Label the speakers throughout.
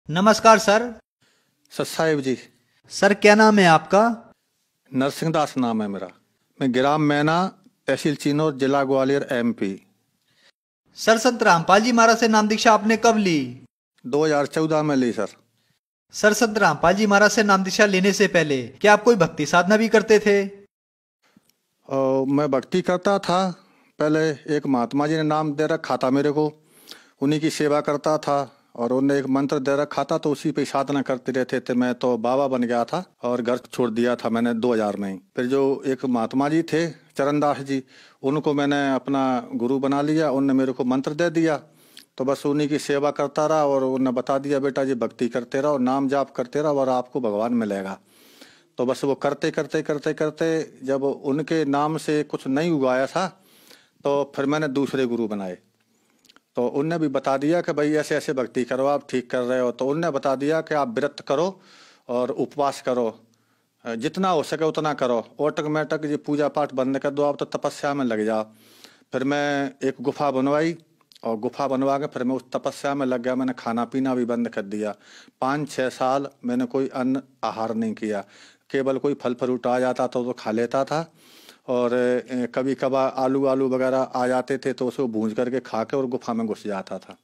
Speaker 1: नमस्कार सर।
Speaker 2: सत साहिब जी।
Speaker 1: सर क्या नाम है आपका?
Speaker 2: नरसिंह दास नाम है मेरा। मैं ग्राम मैना, तहसील चिन्नौर, जिला ग्वालियर, MP।
Speaker 1: सर संत रामपाल जी महाराज से नाम दीक्षा आपने कब ली?
Speaker 2: 2014 में ली सर।
Speaker 1: सर संत रामपाल जी महाराज से नाम दीक्षा लेने से पहले क्या आप कोई भक्ति साधना भी करते थे?
Speaker 2: और मैं भक्ति करता था। पहले एक महात्मा जी ने नाम दे रखा था मेरे को, उन्हीं की सेवा करता था। और उन्हें एक मंत्र दे रखा था तो उसी पे साधना करते रहते थे। मैं तो बाबा बन गया था और घर छोड़ दिया था मैंने 2000 में ही। फिर जो एक महात्मा जी थे चरणदास जी, उनको मैंने अपना गुरु बना लिया। उनने मेरे को मंत्र दे दिया तो बस उन्हीं की सेवा करता रहा। और उन्होंने बता दिया बेटा जी भक्ति करते रहो, नाम जाप करते रहो और आपको भगवान मिलेगा। तो बस वो करते करते करते करते जब उनके नाम से कुछ नहीं उगाया था तो फिर मैंने दूसरे गुरु बनाए। तो उनने भी बता दिया कि भाई ऐसे ऐसे भक्ति करो, आप ठीक कर रहे हो। तो उनने बता दिया कि आप व्रत करो और उपवास करो, जितना हो सके उतना करो, ऑटोमेटिक ये पूजा पाठ बंद कर दो, आप तो तपस्या में लग जाओ। फिर मैं एक गुफा बनवाई और गुफा बनवा के फिर मैं उस तपस्या में लग गया। मैंने खाना पीना भी बंद कर दिया। 5-6 साल मैंने कोई अन्न आहार नहीं किया, केवल कोई फल फ्रूट आ जाता तो खा लेता था। और कभी कभार आलू आलू वगैरह आ जाते थे तो उसको भूंज करके खा के और गुफा में घुस जाता था।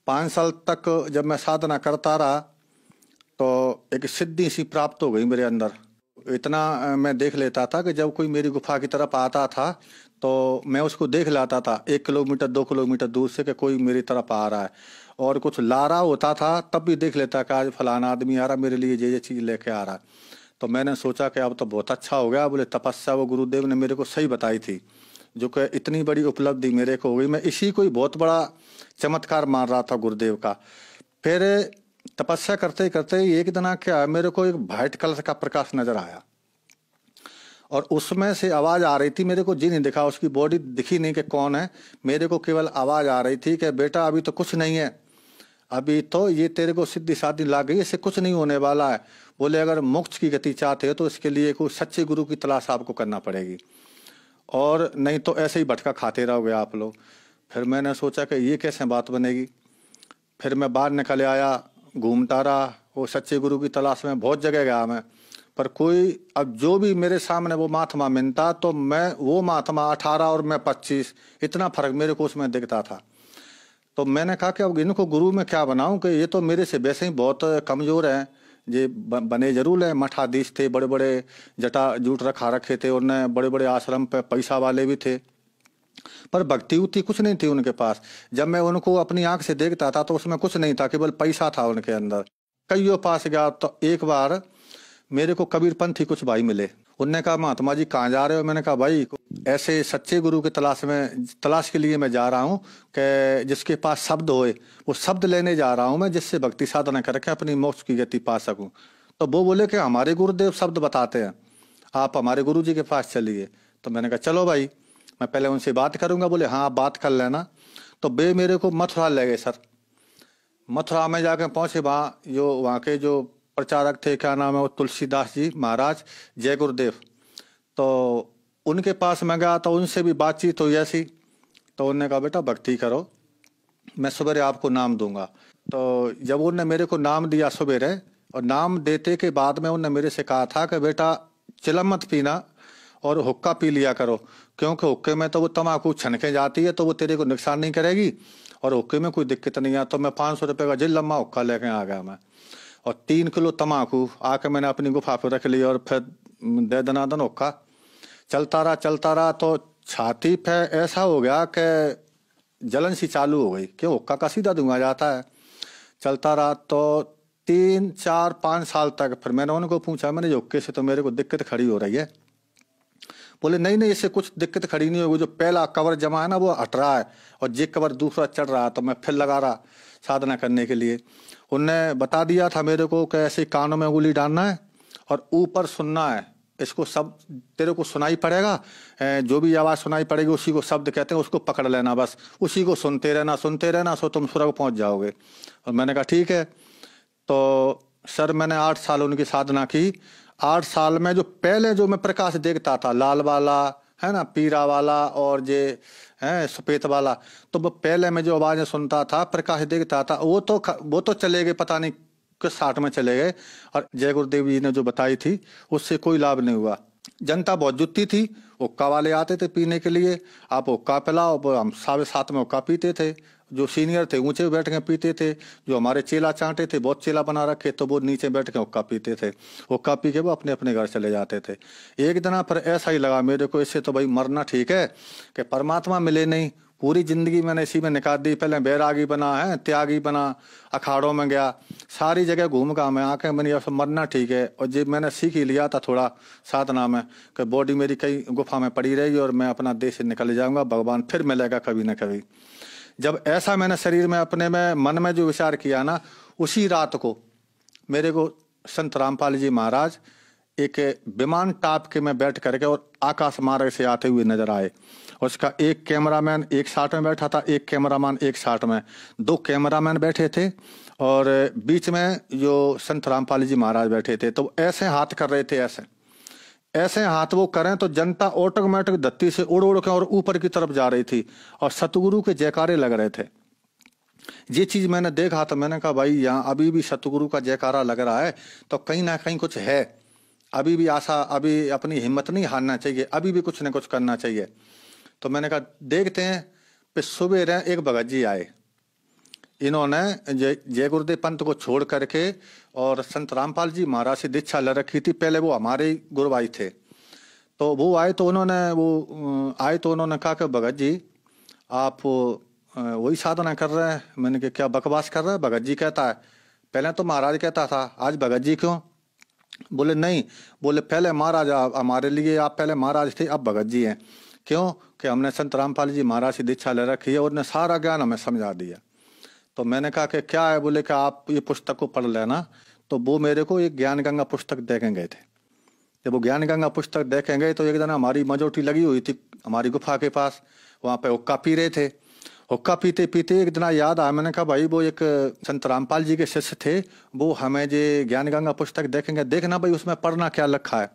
Speaker 2: 5 साल तक जब मैं साधना करता रहा तो एक सिद्धि सी प्राप्त हो गई मेरे अंदर। इतना मैं देख लेता था कि जब कोई मेरी गुफा की तरफ आता था तो मैं उसको देख लाता था 1 किलोमीटर 2 किलोमीटर दूर से कि कोई मेरी तरफ आ रहा है। और कुछ ला रहा होता था तब भी देख लेता कि आज फलाना आदमी आ रहा, मेरे लिए ये चीज़ लेके आ रहा है। तो मैंने सोचा कि अब तो बहुत अच्छा हो गया। बोले तपस्या वो गुरुदेव ने मेरे को सही बताई थी, जो कि इतनी बड़ी उपलब्धि मेरे को हो गई। मैं इसी को ही बहुत बड़ा चमत्कार मान रहा था गुरुदेव का। फिर तपस्या करते करते एक दिन क्या मेरे को एक वाइट कलर का प्रकाश नजर आया और उसमें से आवाज आ रही थी। मेरे को जी नहीं दिखा, उसकी बॉडी दिखी नहीं कि कौन है। मेरे को केवल आवाज आ रही थी कि बेटा अभी तो कुछ नहीं है, अभी तो ये तेरे को सिद्धि साधी लाग गई, इससे कुछ नहीं होने वाला है। बोले अगर मोक्ष की गति चाहते हो तो इसके लिए कोई सच्चे गुरु की तलाश आपको करना पड़ेगी, और नहीं तो ऐसे ही भटका खाते रहोगे आप लोग। फिर मैंने सोचा कि ये कैसे बात बनेगी। फिर मैं बाहर निकल आया, घूमता रहा, वो सच्चे गुरु की तलाश में बहुत जगह गया मैं, पर कोई अब जो भी मेरे सामने वो महात्मा मिलता तो मैं वो महात्मा 18 और मैं 25, इतना फर्क मेरे को उसमें दिखता था। तो मैंने कहा कि अब इनको गुरु में क्या बनाऊं कि ये तो मेरे से वैसे ही बहुत कमजोर हैं। ये बने जरूर है, मठाधीश थे, बड़े बड़े जटा जूट रखा रखे थे, उन्हें बड़े बड़े आश्रम पे पैसा वाले भी थे, पर भक्ति उतनी कुछ नहीं थी उनके पास। जब मैं उनको अपनी आंख से देखता था तो उसमें कुछ नहीं था, केवल पैसा था उनके अंदर। कईयों पास गया तो एक बार मेरे को कबीरपंथी कुछ भाई मिले। उनने कहा महात्मा जी कहाँ जा रहे हो? मैंने कहा भाई ऐसे सच्चे गुरु की तलाश के लिए मैं जा रहा हूँ कि जिसके पास शब्द होए, वो शब्द लेने जा रहा हूँ मैं, जिससे भक्ति साधना करके अपनी मोक्ष की गति पा सकूं। तो वो बोले कि हमारे गुरुदेव शब्द बताते हैं, आप हमारे गुरु जी के पास चलिए। तो मैंने कहा चलो भाई, मैं पहले उनसे बात करूंगा। बोले हाँ आप बात कर लेना। तो बे मेरे को मथुरा ले गए सर। मथुरा में जाकर पहुंचे, वहाँ के जो प्रचारक थे, क्या नाम है वो, तुलसीदास जी महाराज, जय गुरुदेव। तो उनके पास मैं गया तो उनसे भी बातचीत हुई ऐसी। तो उन्होंने कहा बेटा भक्ति करो, मैं सवेरे आपको नाम दूंगा। तो जब उन्होंने मेरे को नाम दिया सवेरे, और नाम देते के बाद में उन्होंने मेरे से कहा था कि बेटा चिलम मत पीना और हुक्का पी लिया करो, क्योंकि हुक्के में तो वो तम्बाकू छनके जाती है तो वो तेरे को नुकसान नहीं करेगी, और हुक्के में कोई दिक्कत नहीं है। तो मैं 500 रुपये का जिल लम्बा हुक्का लेके आ गया मैं, और 3 किलो तम्बाकू आके मैंने अपनी गुफा पर रख लिया, और फिर दे दनादन हुक्का चलता रहा तो छाती पे ऐसा हो गया कि जलन सी चालू हो गई, क्यों हुक्का का सीधा धुआं जाता है। चलता रहा तो 3 4 5 साल तक। फिर मैंने उनको पूछा, मैंने हुक्के से तो मेरे को दिक्कत खड़ी हो रही है। बोले नहीं नहीं, इससे कुछ दिक्कत खड़ी नहीं होगी, जो पहला कवर जमा है ना वो हट रहा है और जे कवर दूसरा चढ़ रहा है। तो मैं फिर लगा रहा साधना करने के लिए। उनने बता दिया था मेरे को कि ऐसे कानों में उंगली डालना है और ऊपर सुनना है, इसको सब तेरे को सुनाई पड़ेगा, जो भी आवाज सुनाई पड़ेगी उसी को शब्द कहते हैं, उसको पकड़ लेना, बस उसी को सुनते रहना सो तुम स्वर्ग पहुंच जाओगे। और मैंने कहा ठीक है। तो सर मैंने 8 साल उनकी साधना की। 8 साल में जो पहले जो मैं प्रकाश देखता था लाल वाला, है ना, पीरा वाला और जे है सफेद वाला। तो वो पहले मैं जो आवाजें सुनता था, प्रकाश देखता था, वो तो चले गए, पता नहीं किस 60 में चले गए। और जय गुरुदेव जी ने जो बताई थी उससे कोई लाभ नहीं हुआ। जनता बहुत जुटती थी, हुक्का वाले आते थे पीने के लिए, आप हुक्का पिलाओ, हम 7:30 में हुक्का पीते थे। जो सीनियर थे ऊंचे बैठ के पीते थे, जो हमारे चेला चांटे थे, बहुत चेला बना रखे, तो वो नीचे बैठ के हुक्का पीते थे। हुक्का पी के वो अपने अपने घर चले जाते थे। एक दिन पर ऐसा ही लगा मेरे को, इससे तो भाई मरना ठीक है कि परमात्मा मिले नहीं। पूरी जिंदगी मैंने इसी में निकाल दी। पहले बैरागी बना है, त्यागी बना, अखाड़ों में गया, सारी जगह घूम का मैं आके मैंने अब मरना ठीक है। और जब मैंने सीख ही लिया था थोड़ा साधना में कि बॉडी मेरी कई गुफा में पड़ी रहेगी और मैं अपना देश से निकल जाऊंगा, भगवान फिर मिलेगा कभी ना कभी। जब ऐसा मैंने शरीर में अपने में मन में जो विचार किया ना, उसी रात को मेरे को संत रामपाल जी महाराज एक विमान टाप के में बैठ करके और आकाश मार्ग से आते हुए नजर आए। उसका एक कैमरामैन एक साथ में बैठा था, एक कैमरामैन एक साथ में, 2 कैमरामैन बैठे थे और बीच में जो संत रामपाल जी महाराज बैठे थे। तो ऐसे हाथ कर रहे थे, ऐसे ऐसे हाथ वो करें तो जनता ऑटोमेटिक धरती से उड़ उड़ के और ऊपर की तरफ जा रही थी और सतगुरु के जयकारे लग रहे थे। ये चीज मैंने देखा तो मैंने कहा भाई यहाँ अभी भी सतगुरु का जयकारा लग रहा है तो कहीं ना कहीं कुछ है, अभी भी आशा, अभी अपनी हिम्मत नहीं हारना चाहिए, अभी भी कुछ न कुछ करना चाहिए। तो मैंने कहा देखते हैं। फिर सुबह एक भगत जी आए, इन्होंने जय गुरुदेव पंथ को छोड़ करके और संत रामपाल जी महाराज से दीक्षा ले रखी थी। पहले वो हमारे गुरु भाई थे, तो वो आए तो उन्होंने कहा कि भगत जी आप वही साधना कर रहे हैं। मैंने कहा क्या बकवास कर रहे हैं। भगत जी कहता है पहले तो महाराज कहता था, आज भगत जी क्यों? बोले नहीं, बोले पहले महाराज हमारे लिए आप पहले महाराज थे, अब भगत जी हैं। क्यों? कि हमने संत रामपाल जी महाराज से दीक्षा ले रखी है और उन्हें सारा ज्ञान हमें समझा दिया। तो मैंने कहा कि क्या है? बोले कि आप ये पुस्तक को पढ़ लेना। तो वो मेरे को एक ज्ञान गंगा पुस्तक देखें गए थे। जब वो ज्ञान गंगा पुस्तक देखें गए तो एक दिन हमारी मजोटी लगी हुई थी हमारी गुफा के पास, वहां पे हुक्का पी रहे थे। हुक्का पीते पीते एक दिन याद आया, मैंने कहा भाई वो एक संत रामपाल जी के शिष्य थे, वो हमें जो ज्ञान गंगा पुस्तक देखेंगे, देखना भाई उसमें पढ़ना क्या लिखा है।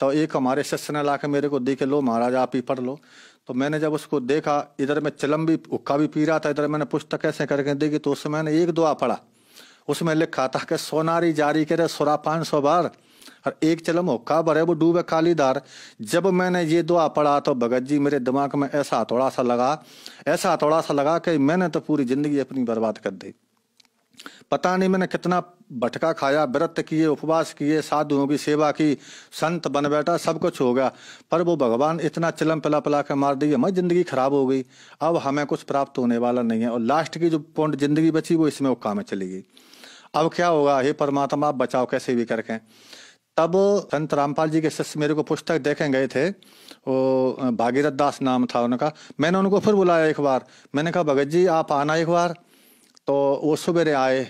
Speaker 2: तो एक हमारे शिष्य ने ला के मेरे को देखे, लो महाराज आप ही पढ़ लो। तो मैंने जब उसको देखा, इधर मैं चिलम भी हुक्का भी पी रहा था, इधर मैंने पुस्तक ऐसे करके देखी, तो उसमें मैंने एक दुआ पढ़ा। उसमें लिखा था कि सोनारी जारी करे सुरा 500 बार और एक चिलम हुक्का भरे वो डूबे काली धार। जब मैंने ये दुआ पढ़ा तो भगत जी मेरे दिमाग में ऐसा हथौड़ा सा लगा कि मैंने तो पूरी जिंदगी अपनी बर्बाद कर दी। पता नहीं मैंने कितना भटका खाया, व्रत किए, उपवास किए, साधुओं की सेवा की, संत बन बैठा, सब कुछ हो गया, पर वो भगवान इतना चिलम पिला पिला के मार दी, हमारी जिंदगी खराब हो गई। अब हमें कुछ प्राप्त होने वाला नहीं है और लास्ट की जो पौंड जिंदगी बची वो इसमें हुक्का में चली गई। अब क्या होगा? हे परमात्मा आप बचाओ कैसे भी करके। तब संत रामपाल जी के शिष्य मेरे को पुस्तक देखे गए थे, वो भागीरथ दास नाम था उनका। मैंने उनको फिर बुलाया एक बार, मैंने कहा भगत जी आप आना एक बार। तो वो सवेरे आए,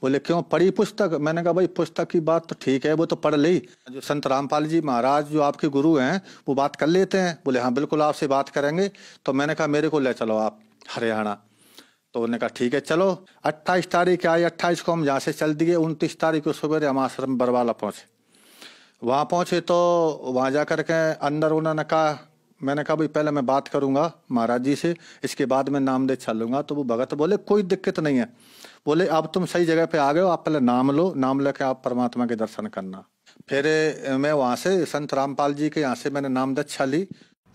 Speaker 2: बोले क्यों पढ़ी पुस्तक? मैंने कहा भाई पुस्तक की बात तो ठीक है, वो तो पढ़ ली, जो संत रामपाल जी महाराज जो आपके गुरु हैं वो बात कर लेते हैं। बोले हाँ बिल्कुल आपसे बात करेंगे। तो मैंने कहा मेरे को ले चलो आप हरियाणा। तो उन्होंने कहा ठीक है चलो। 28 तारीख आई, 28 को हम यहाँ से चल दिए। 29 तारीख को सुबह हम आश्रम बरवाला पहुंचे। वहां पहुंचे तो वहां जाकर के अंदर उन्होंने कहा, मैंने कहा भाई पहले मैं बात करूंगा महाराज जी से, इसके बाद मैं नाम दे चलूंगा। तो वो भगत बोले कोई दिक्कत नहीं है, बोले अब तुम सही जगह पे आ गए हो, आप पहले नाम लो, नाम लेके आप परमात्मा के दर्शन करना। फिर मैं वहां से संत रामपाल जी के यहाँ से मैंने नाम दीक्षा ली।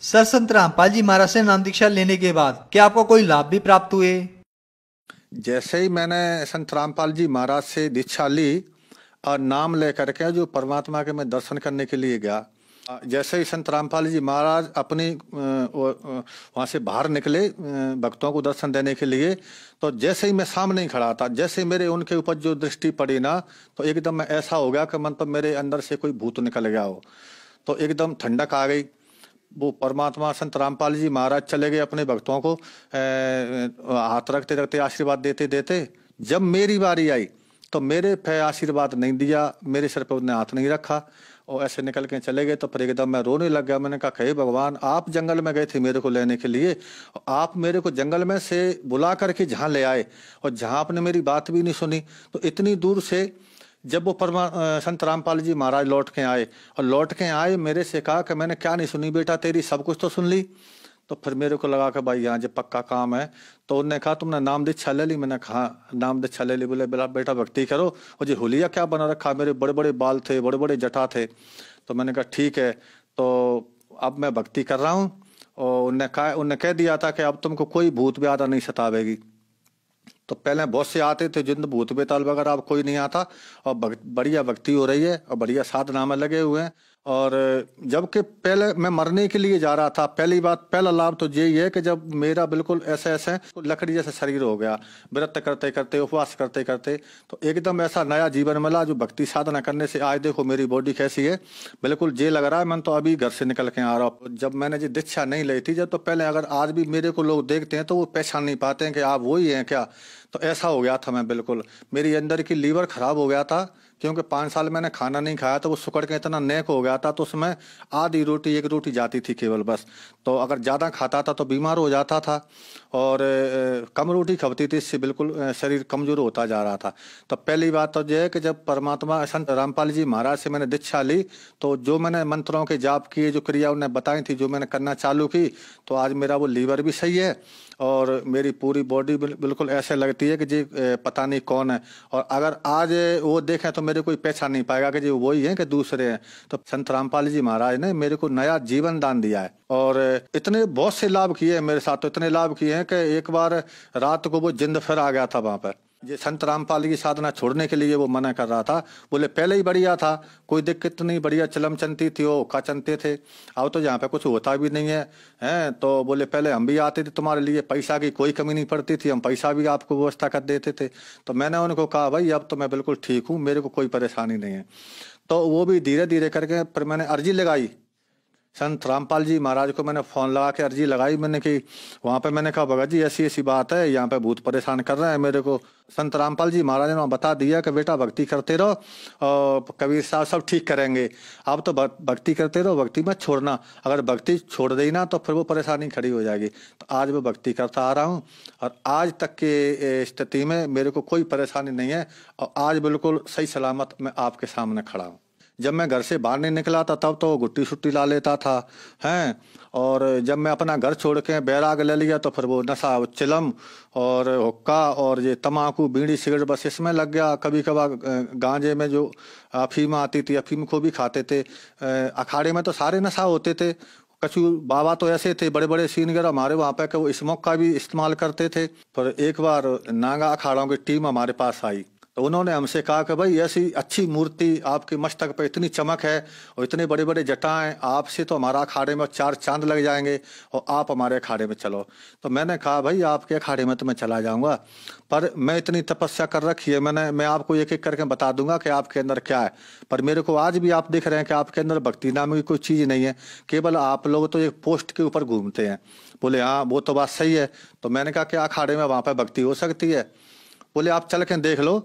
Speaker 1: सर संत रामपाल जी महाराज से नाम दीक्षा लेने के बाद क्या आपको कोई लाभ भी प्राप्त हुए?
Speaker 2: जैसे ही मैंने संत रामपाल जी महाराज से दीक्षा ली और नाम लेकर के जो परमात्मा के मैं दर्शन करने के लिए गया, जैसे ही संत रामपाल जी महाराज अपनी वहां से बाहर निकले भक्तों को दर्शन देने के लिए, तो जैसे ही मैं सामने ही खड़ा था, जैसे मेरे उनके ऊपर जो दृष्टि पड़ी ना, तो एकदम मैं ऐसा हो गया कि मन पर मेरे अंदर से कोई भूत निकल गया हो। तो एकदम ठंडक आ गई। वो परमात्मा संत रामपाल जी महाराज चले गए अपने भक्तों को हाथ रखते रखते आशीर्वाद देते देते। जब मेरी बारी आई तो मेरे पे आशीर्वाद नहीं दिया, मेरे सिर पे उन्होंने हाथ नहीं रखा और ऐसे निकल के चले गए। तो फिर एकदम मैं रोने लग गया। मैंने कहा हे भगवान, आप जंगल में गए थे मेरे को लेने के लिए, आप मेरे को जंगल में से बुला करके जहाँ ले आए और जहाँ आपने मेरी बात भी नहीं सुनी, तो इतनी दूर से जब वो संत रामपाल जी महाराज लौट के आए, और लौट के आए मेरे से कहा कि मैंने क्या नहीं सुनी बेटा तेरी, सब कुछ तो सुन ली। तो फिर मेरे को लगा कि भाई यहाँ जो पक्का काम है। तो उन्होंने कहा तुमने नाम दीक्षा ले ली? मैंने कहा नाम दीक्षा ले ली। बोले बेटा भक्ति करो। और जी हुलिया क्या बना रखा, मेरे बड़े बड़े बाल थे, बड़े बड़े जटा थे। तो मैंने कहा ठीक है, तो अब मैं भक्ति कर रहा हूँ। और उन्होंने कह दिया था कि अब तुमको कोई भूत ब्यादा नहीं सतावेगी। तो पहले बहुत से आते थे जिन भूत बेताल वगैरह, अब कोई नहीं आता। और बढ़िया भक्ति हो रही है और बढ़िया साधना में लगे हुए हैं। और जबकि पहले मैं मरने के लिए जा रहा था, पहला लाभ तो यही है कि जब मेरा बिल्कुल ऐसे लकड़ी जैसा शरीर हो गया, व्रत करते करते, उपवास करते करते, तो एकदम ऐसा नया जीवन मिला जो भक्ति साधना करने से। आज देखो मेरी बॉडी कैसी है, बिल्कुल जे लग रहा है मैं तो अभी घर से निकल के आ रहा हूँ। जब मैंने जी दीक्षा नहीं ली थी जब, तो पहले अगर आज भी मेरे को लोग देखते हैं तो वो पहचान नहीं पाते हैं कि आप वही हैं क्या। तो ऐसा हो गया था मैं, बिल्कुल मेरी अंदर की लीवर खराब हो गया था, क्योंकि 5 साल मैंने खाना नहीं खाया। तो वो सुकड़ के इतना नेक हो गया था, तो उसमें आधी रोटी 1 रोटी जाती थी केवल बस। तो अगर ज़्यादा खाता था तो बीमार हो जाता था। और कम रोटी खपती थी, इससे बिल्कुल शरीर कमजोर होता जा रहा था। तो पहली बात तो यह है कि जब परमात्मा संत रामपाल जी महाराज से मैंने दीक्षा ली, तो जो मैंने मंत्रों के जाप किए, जो क्रिया उन्हें बताई थी, जो मैंने करना चालू की, तो आज मेरा वो लीवर भी सही है और मेरी पूरी बॉडी बिल्कुल ऐसे लगती है कि जी पता नहीं कौन है। और अगर आज वो देखें तो मेरे कोई पहचान नहीं पाएगा कि जी वही है कि दूसरे हैं। तो संत रामपाल जी महाराज ने मेरे को नया जीवन दान दिया है। और इतने बहुत से लाभ किए हैं मेरे साथ, तो इतने लाभ किए हैं कि एक बार रात को वो जिंद फिर आ गया था वहां पर। ये संत रामपाल की साधना छोड़ने के लिए वो मना कर रहा था। बोले पहले ही बढ़िया था, कोई दिक्कत नहीं, बढ़िया चलम चलती थी, वो का चलते थे। अब तो यहाँ पे कुछ होता भी नहीं है, हैं। तो बोले पहले हम भी आते थे तुम्हारे लिए, पैसा की कोई कमी नहीं पड़ती थी, हम पैसा भी आपको व्यवस्था कर देते थे। तो मैंने उनको कहा भाई अब तो मैं बिल्कुल ठीक हूँ, मेरे को कोई परेशानी नहीं है। तो वो भी धीरे धीरे करके फिर मैंने अर्जी लगाई संत रामपाल जी महाराज को। मैंने फोन लगा के अर्जी लगाई मैंने कि वहां पे मैंने कहा भगत जी ऐसी ऐसी बात है, यहाँ पे भूत परेशान कर रहे हैं मेरे को। संत रामपाल जी महाराज ने वहाँ बता दिया कि बेटा भक्ति करते रहो और कबीर साहब सब ठीक करेंगे। आप तो भक्ति करते रहो, भक्ति मत छोड़ना। अगर भक्ति छोड़ देना ना तो फिर वो परेशानी खड़ी हो जाएगी। तो आज मैं भक्ति करता आ रहा हूँ और आज तक के स्थिति में मेरे को कोई परेशानी नहीं है। और आज बिल्कुल सही सलामत मैं आपके सामने खड़ा हूँ। जब मैं घर से बाहर नहीं निकला था तब तो गुट्टी सुट्टी ला लेता था, हैं। और जब मैं अपना घर छोड़ के बैराग ले लिया तो फिर वो नशा, चिलम और हुक्का और ये तम्बाकू, बीड़ी, सिगरेट, बस इसमें लग गया। कभी कभार गांजे में जो अफीम आती थी, अफीम को भी खाते थे। अखाड़े में तो सारे नशा होते थे। कछु बाबा तो ऐसे थे बड़े बड़े सीनियर हमारे वहाँ पे कि वो स्मोक का भी इस्तेमाल करते थे। पर एक बार नागा अखाड़ों की टीम हमारे पास आई तो उन्होंने हमसे कहा कि भाई ऐसी अच्छी मूर्ति आपके मस्तक पे, इतनी चमक है और इतने बड़े बड़े जटाएं, आपसे तो हमारा अखाड़े में 4 चांद लग जाएंगे और आप हमारे अखाड़े में चलो। तो मैंने कहा भाई आपके अखाड़े में तो मैं चला जाऊंगा, पर मैं इतनी तपस्या कर रखी है मैं आपको एक एक करके बता दूंगा कि आपके अंदर क्या है। पर मेरे को आज भी आप दिख रहे हैं कि आपके अंदर भक्ति नाम की कोई चीज नहीं है, केवल आप लोग तो एक पोस्ट के ऊपर घूमते हैं। बोले हाँ वो तो बात सही है। तो मैंने कहा कि अखाड़े में वहां पर भक्ति हो सकती है? बोले आप चल के देख लो।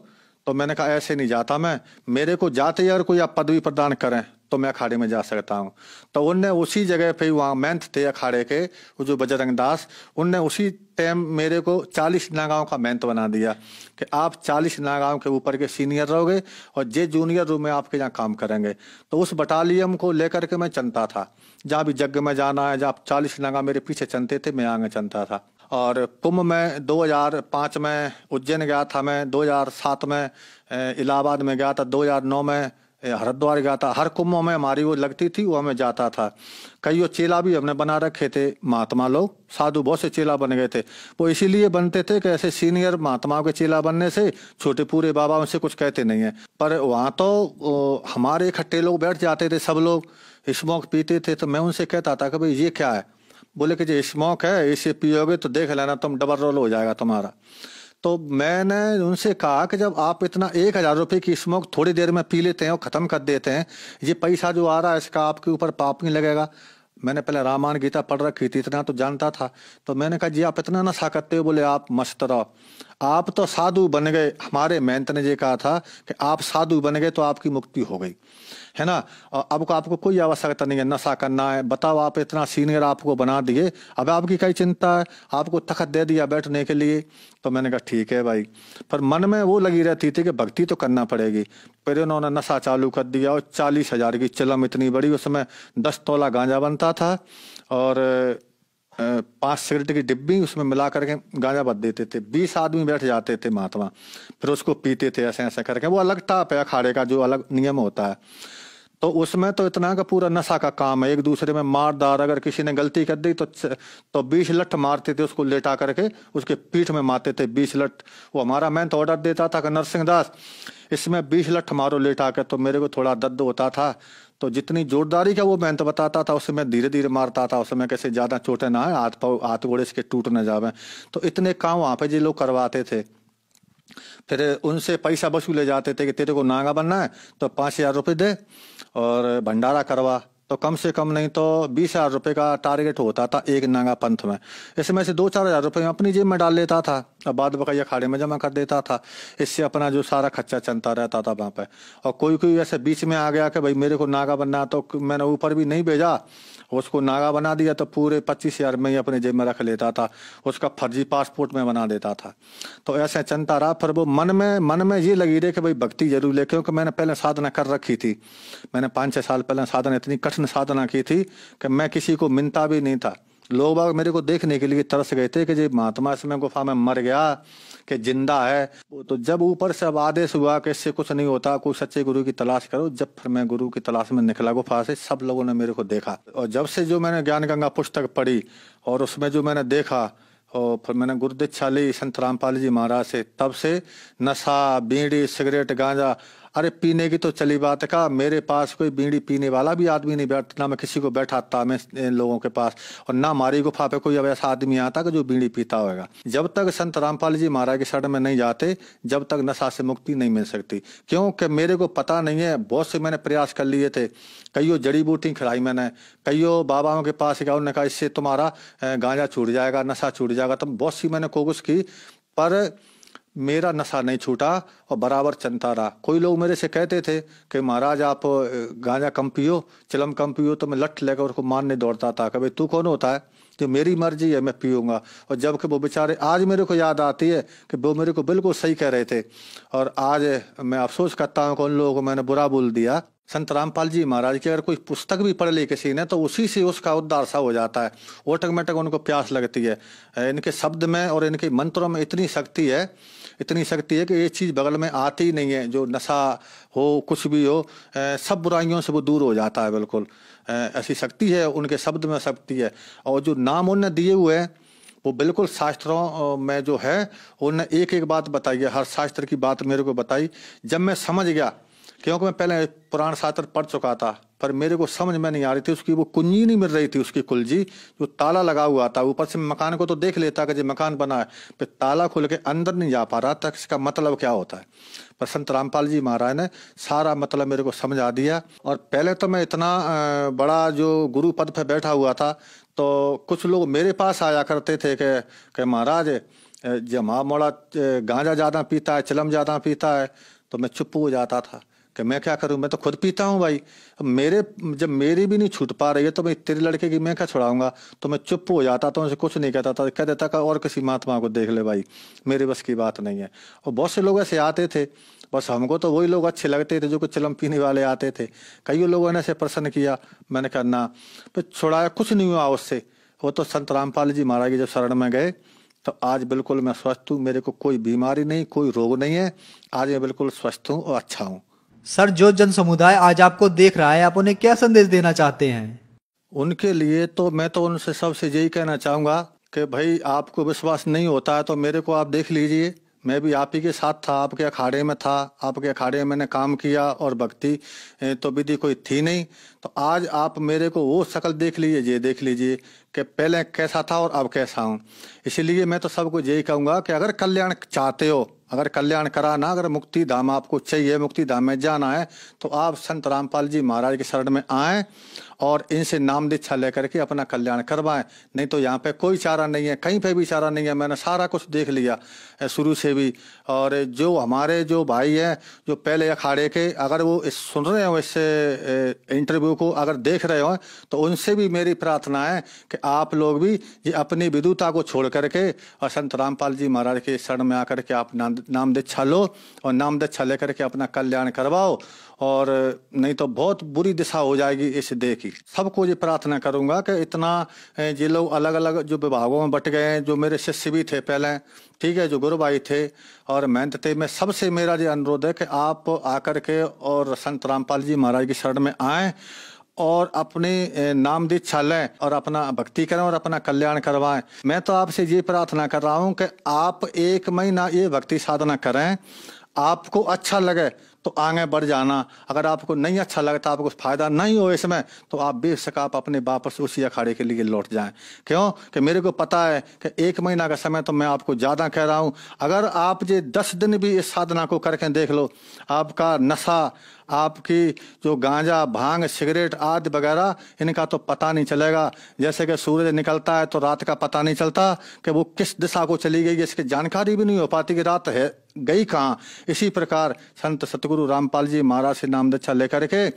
Speaker 2: तो मैंने कहा ऐसे नहीं जाता मैं, मेरे को जाते ही अगर कोई आप पदवी प्रदान करें तो मैं अखाड़े में जा सकता हूँ। तो उनने उसी जगह पे, वहाँ मेंथ थे अखाड़े के, वो जो बजरंग दास, उनने उसी टाइम मेरे को 40 नागांव का मेंथ बना दिया कि आप 40 नागांव के ऊपर के सीनियर रहोगे और जे जूनियर रूम में आपके यहाँ काम करेंगे। तो उस बटालियन को लेकर के मैं चलता था, जहाँ भी यज्ञ में जाना है, जहाँ 40 नागा मेरे पीछे चलते थे, मैं आगे चलता था। और कुंभ में 2005 में उज्जैन गया था मैं, 2007 में इलाहाबाद में गया था, 2009 में हरिद्वार गया था। हर कुंभ में हमारी वो लगती थी, वो हमें जाता था। कई वो चेला भी हमने बना रखे थे, महात्मा लोग, साधु बहुत से चेला बन गए थे। वो इसीलिए बनते थे कि ऐसे सीनियर महात्माओं के चेला बनने से छोटे पूरे बाबा उनसे कुछ कहते नहीं है। पर वहाँ तो हमारे इकट्ठे लोग बैठ जाते थे, सब लोग स्मोक पीते थे। तो मैं उनसे कहता था कि भाई ये क्या है? बोले कि जो स्मोक है इसे पियोगे तो देख लेना तुम डबल रोल हो जाएगा तुम्हारा। तो मैंने उनसे कहा कि जब आप इतना 1000 रुपए की स्मोक थोड़ी देर में पी लेते हैं और खत्म कर देते हैं, ये पैसा जो आ रहा है इसका आपके ऊपर पाप नहीं लगेगा? मैंने पहले रामायण गीता पढ़ रखी थी, इतना तो जानता था। तो मैंने कहा जी आप इतना नशा करते हो? बोले आप मस्त रहो, आप तो साधु बन गए, हमारे महंत ने ये कहा था कि आप साधु बन गए तो आपकी मुक्ति हो गई, है ना। और अब को आपको कोई आवश्यकता नहीं है नशा करना है। बताओ, आप इतना सीनियर आपको बना दिए, अब आपकी क्या चिंता है, आपको तखत दे दिया बैठने के लिए। तो मैंने कहा ठीक है भाई, पर मन में वो लगी रहती थी कि भक्ति तो करना पड़ेगी। फिर उन्होंने नशा चालू कर दिया और 40,000 की चिलम इतनी बड़ी, उसमें 10 तोला गांजा बनता था और 5 सिगरेट की डिब्बी उसमें मिला करके गांजा भर देते थे। 20 आदमी बैठ जाते थे महात्मा, फिर उसको पीते थे ऐसे ऐसे करके। वो अलग टाप है अखाड़े का, जो अलग नियम होता है। तो उसमें तो इतना का पूरा नशा का काम है, एक दूसरे में मार दार। अगर किसी ने गलती कर दी तो 20 लठ मारते थे उसको, लेटा करके उसके पीठ में मारते थे 20 लठ। वो हमारा मैं तो ऑर्डर देता था कि नरसिंह दास इसमें 20 लठ मारो लेटा कर। तो मेरे को थोड़ा दर्द होता था, तो जितनी जोरदारी का वो मेहनत बताता था उससे मैं धीरे धीरे मारता था। उसमें कैसे ज्यादा चोटें ना है, हाथ पाँव हाथ गोड़े इसके टूट न जावे। तो इतने काम वहां पे जो लोग करवाते थे। फिर उनसे पैसा वसूले जाते थे कि तेरे को नागा बनना है तो 5,000 रुपये दे और भंडारा करवा। तो कम से कम नहीं तो 20,000 रुपये का टारगेट होता था एक नागा पंथ में। इसमें से 2-4 हज़ार रुपये अपनी जेब में डाल लेता था और बाद बकाई अखाड़े में जमा कर देता था। इससे अपना जो सारा खर्चा चलता रहता था वहाँ पे। और कोई कोई ऐसे बीच में आ गया कि भाई मेरे को नागा बनना है, तो मैंने ऊपर भी नहीं भेजा, उसको नागा बना दिया तो पूरे 25,000 में ही अपने जेब में रख लेता था, उसका फर्जी पासपोर्ट में बना देता था। तो ऐसे चलता रहा। फिर वो मन में ये लगी रही कि भाई भक्ति जरूर ले, क्योंकि मैंने पहले साधना कर रखी थी। मैंने 5-6 साल पहले साधना, इतनी कठिन साधना की थी कि मैं किसी को मिलता भी नहीं था। लोग बाग मेरे को देखने के लिए तरस गए थे कि जी महात्मा इसमें गुफा में मर गया कि जिंदा है। तो जब ऊपर से अब आदेश हुआ कि इससे कुछ नहीं होता, कोई सच्चे गुरु की तलाश करो, जब फिर मैं गुरु की तलाश में निकला गुफा से, सब लोगों ने मेरे को देखा। और जब से जो मैंने ज्ञान गंगा पुस्तक पढ़ी और उसमें जो मैंने देखा और फिर मैंने गुरु दीक्षा ली संत रामपाल जी महाराज से, तब से नशा, बीड़ी, सिगरेट, गांजा, अरे पीने की तो चली बात है। का मेरे पास कोई बीड़ी पीने वाला भी आदमी नहीं बैठता, ना मैं किसी को बैठाता मैं इन लोगों के पास, और ना हमारी गुफा पे कोई अब ऐसा आदमी आता कि जो बीड़ी पीता होगा। जब तक संत रामपाल जी महाराज के शरण में नहीं जाते, जब तक नशा से मुक्ति नहीं मिल सकती। क्योंकि मेरे को पता नहीं है, बहुत से मैंने प्रयास कर लिए थे, कईयों जड़ी बूटी खिलाई मैंने, कईयों बाबाओं के पास गया, उन्होंने कहा इससे तुम्हारा गांजा छूट जाएगा, नशा छूट जाएगा। तो बहुत सी मैंने कोशिश की, पर मेरा नशा नहीं छूटा और बराबर चलता रहा। कोई लोग मेरे से कहते थे कि महाराज आप गांजा कम पियो, चिलम कम पियो, तो मैं लठ लेकर उसको मारने दौड़ता था। कभी तू कौन होता है, तो मेरी मर्जी है मैं पीऊंगा। और जबकि वो बेचारे, आज मेरे को याद आती है कि वो मेरे को बिल्कुल सही कह रहे थे। और आज मैं अफसोस करता हूँ कि उन लोगों को मैंने बुरा बोल दिया। संत रामपाल जी महाराज की अगर कोई पुस्तक भी पढ़ ली किसी ने, तो उसी से उसका उद्धार सा हो जाता है, ऑटोमेटिक उनको प्यास लगती है। इनके शब्द में और इनके मंत्रों में इतनी शक्ति है, इतनी शक्ति है कि ये चीज बगल में आती ही नहीं है। जो नशा हो, कुछ भी हो, सब बुराइयों से वो दूर हो जाता है बिल्कुल। ऐसी शक्ति है उनके शब्द में, शक्ति है। और जो नाम उन्होंने दिए हुए हैं वो बिल्कुल शास्त्रों में जो है, उन्होंने एक एक बात बताई है, हर शास्त्र की बात मेरे को बताई। जब मैं समझ गया, क्योंकि मैं पहले पुराण शास्त्र पढ़ चुका था, पर मेरे को समझ में नहीं आ रही थी, उसकी वो कुंजी नहीं मिल रही थी, उसकी कुलजी जो ताला लगा हुआ था। ऊपर से मकान को तो देख लेता कि जो मकान बना है, फिर ताला खुल के अंदर नहीं जा पा रहा था, इसका मतलब क्या होता है। पर संत रामपाल जी महाराज ने सारा मतलब मेरे को समझा दिया। और पहले तो मैं इतना बड़ा जो गुरु पद पे बैठा हुआ था, तो कुछ लोग मेरे पास आया करते थे कि महाराज जब मोड़ा गांजा ज्यादा पीता है, चिलम ज्यादा पीता है, तो मैं चुप हो जाता था कि मैं क्या करूं, मैं तो खुद पीता हूं भाई। जब मेरी भी नहीं छूट पा रही है तो मैं तेरे लड़के की मैं क्या छुड़ाऊंगा। तो मैं चुप हो जाता था, उनसे कुछ नहीं कहता था, कह देता कि और किसी महात्मा को देख ले भाई, मेरे बस की बात नहीं है। और बहुत से लोग ऐसे आते थे, बस हमको तो वही लोग अच्छे लगते थे जो कुछ चिलम पीने वाले आते थे। कई लोगों ने ऐसे प्रश्न किया, मैंने कहा ना, फिर छुड़ाया, कुछ नहीं हुआ उससे। वो तो संत रामपाल जी महाराज जब शरण में गए तो आज बिल्कुल मैं स्वस्थ हूँ, मेरे को कोई बीमारी नहीं, कोई रोग नहीं है। आज मैं बिल्कुल स्वस्थ हूँ और अच्छा हूँ।
Speaker 1: सर, जो जन समुदाय आज आपको देख रहा है, आप उन्हें क्या संदेश देना चाहते हैं?
Speaker 2: उनके लिए तो मैं तो उनसे सबसे यही कहना चाहूंगा कि भाई आपको विश्वास नहीं होता है तो मेरे को आप देख लीजिए। मैं भी आप ही के साथ था, आपके अखाड़े में था, आपके अखाड़े में मैंने काम किया, और भक्ति तो विधि कोई थी नहीं। तो आज आप मेरे को वो शक्ल देख लीजिए, ये देख लीजिए कि पहले कैसा था और अब कैसा हूँ। इसीलिए मैं तो सबको यही कहूँगा कि अगर कल्याण चाहते हो, अगर कल्याण कराना, अगर मुक्ति धाम आपको चाहिए, मुक्ति धाम में जाना है, तो आप संत रामपाल जी महाराज के शरण में आएँ और इनसे नाम दीक्षा लेकर के अपना कल्याण करवाएं। नहीं तो यहाँ पे कोई चारा नहीं है, कहीं पे भी चारा नहीं है। मैंने सारा कुछ देख लिया शुरू से भी। और जो हमारे जो भाई हैं जो पहले अखाड़े के, अगर वो सुन रहे हो इस इंटरव्यू को, अगर देख रहे हो, तो उनसे भी मेरी प्रार्थना है कि आप लोग भी ये अपनी विदुता को छोड़ करके और संत रामपाल जी महाराज के शरण में आकर के आप नाम दीक्षा लो और नाम दीक्षा लेकर के अपना कल्याण करवाओ। और नहीं तो बहुत बुरी दिशा हो जाएगी इस देह की। सबको ये प्रार्थना करूंगा कि इतना ये लोग अलग अलग जो विभागों में बट गए हैं, जो मेरे शिष्य भी थे पहले, ठीक है, जो गुरु भाई थे और महंत थे, मैं सबसे मेरा ये अनुरोध है कि आप आकर के और संत रामपाल जी महाराज की शरण में आएँ और अपने नाम दीक्षा लें और अपना भक्ति करें और अपना कल्याण करवाएं। मैं तो आपसे ये प्रार्थना कर रहा हूं कि आप 1 महीना ये भक्ति साधना करें, आपको अच्छा लगे तो आगे बढ़ जाना। अगर आपको नहीं अच्छा लगता, आपको फायदा नहीं हो इसमें, तो आप बेशक आप अपने वापस उसी अखाड़े के लिए लौट जाएं। क्यों कि मेरे को पता है कि 1 महीना का समय तो मैं आपको ज़्यादा कह रहा हूं। अगर आप ये 10 दिन भी इस साधना को करके देख लो, आपका नशा, आपकी जो गांजा, भांग, सिगरेट आदि वगैरह, इनका तो पता नहीं चलेगा। जैसे कि सूरज निकलता है तो रात का पता नहीं चलता कि वो किस दिशा को चली गई, इसकी जानकारी भी नहीं हो पाती कि रात है गई कहाँ। इसी प्रकार संत सतगुरु रामपाल जी महाराज से नाम दीक्षा लेकर के,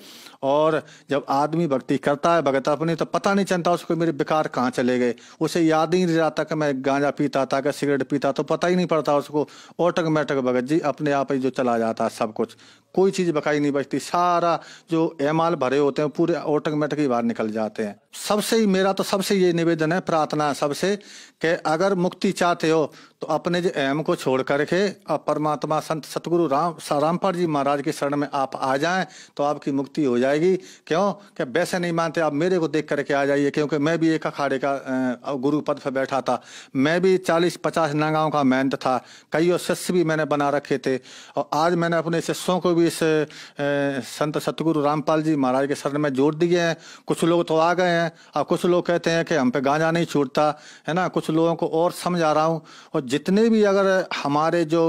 Speaker 2: और जब आदमी भक्ति करता है भगत अपनी, तो पता नहीं चलता उसको मेरे विकार कहाँ चले गए। उसे याद ही नहीं रहता कि मैं गांजा पीता था, कि सिगरेट पीता, तो पता ही नहीं पड़ता उसको। ऑटोमेटिक भगत जी अपने आप ही जो चला जाता है सब कुछ, कोई चीज बकाई नहीं बचती। सारा जो एमाल भरे होते हैं पूरे ऑटोमेटिक ही बाहर निकल जाते हैं। सबसे ही मेरा तो सबसे ये निवेदन है, प्रार्थना है सबसे, कि अगर मुक्ति चाहते हो तो अपने जो अहम को छोड़ करके और परमात्मा संत सतगुरु रामपाल जी महाराज के शरण में आप आ जाएं तो आपकी मुक्ति हो जाएगी। क्यों कि वैसे नहीं मानते आप मेरे को देख करके आ जाइए, क्योंकि मैं भी एक अखाड़े का गुरु पद पर बैठा था। मैं भी 40-50 नागांव का महंत था, कई शिष्य भी मैंने बना रखे थे। और आज मैंने अपने शिष्यों को भी इस संत सतगुरु रामपाल जी महाराज के शरण में जोड़ दिए हैं। कुछ लोग तो आ गए हैं और कुछ लोग कहते हैं कि हम पे गांजा नहीं छूटता है ना। कुछ लोगों को और समझा रहा हूँ। और जितने भी अगर हमारे जो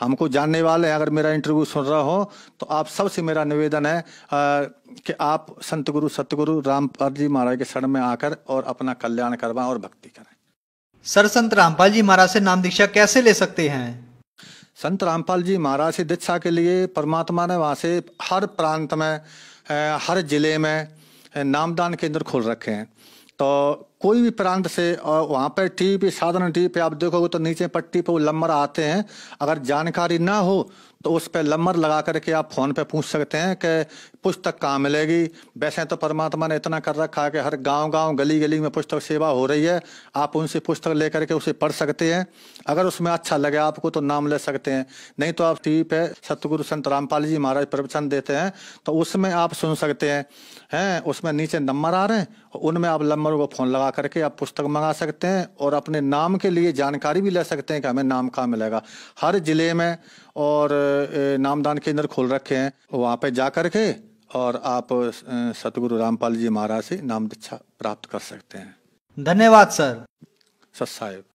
Speaker 2: हमको जानने वाले हैं, अगर मेरा इंटरव्यू सुन रहा हो, तो आप सबसे मेरा निवेदन है कि आप संत गुरु सतगुरु रामपाल जी महाराज के शरण में आकर और अपना कल्याण करवाएं और भक्ति करें।
Speaker 1: सर, संत रामपाल जी महाराज से नाम दीक्षा कैसे ले सकते हैं?
Speaker 2: संत रामपाल जी महाराज से दीक्षा के लिए परमात्मा ने वहाँ से हर प्रांत में, हर जिले में नामदान केंद्र खोल रखे हैं। तो कोई भी प्रांत से, और वहाँ पर टीवी पे, साधारण टीवी पे आप देखोगे तो नीचे पट्टी पे वो नंबर आते हैं। अगर जानकारी ना हो तो उस पर नंबर लगा करके आप फोन पे पूछ सकते हैं कि पुस्तक कहाँ मिलेगी। वैसे तो परमात्मा ने इतना कर रखा है कि हर गांव-गांव, गली-गली में पुस्तक सेवा हो रही है। आप उनसे पुस्तक लेकर के उसे पढ़ सकते हैं। अगर उसमें अच्छा लगे आपको तो नाम ले सकते हैं, नहीं तो आप टीवी पे सतगुरु संत रामपाल जी महाराज प्रवचन देते हैं तो उसमें आप सुन सकते हैं। उसमें नीचे नंबर आ रहे हैं, उनमें आप नंबर को फोन लगा करके आप पुस्तक मंगा सकते हैं और अपने नाम के लिए जानकारी भी ले सकते हैं कि हमें नाम कहाँ मिलेगा। हर जिले में और नामदान केंद्र खोल रखे हैं, वहाँ पे जा करके और आप सतगुरु रामपाल जी महाराज से नाम दीक्षा प्राप्त कर सकते हैं।
Speaker 1: धन्यवाद सर।
Speaker 2: सत साहेब।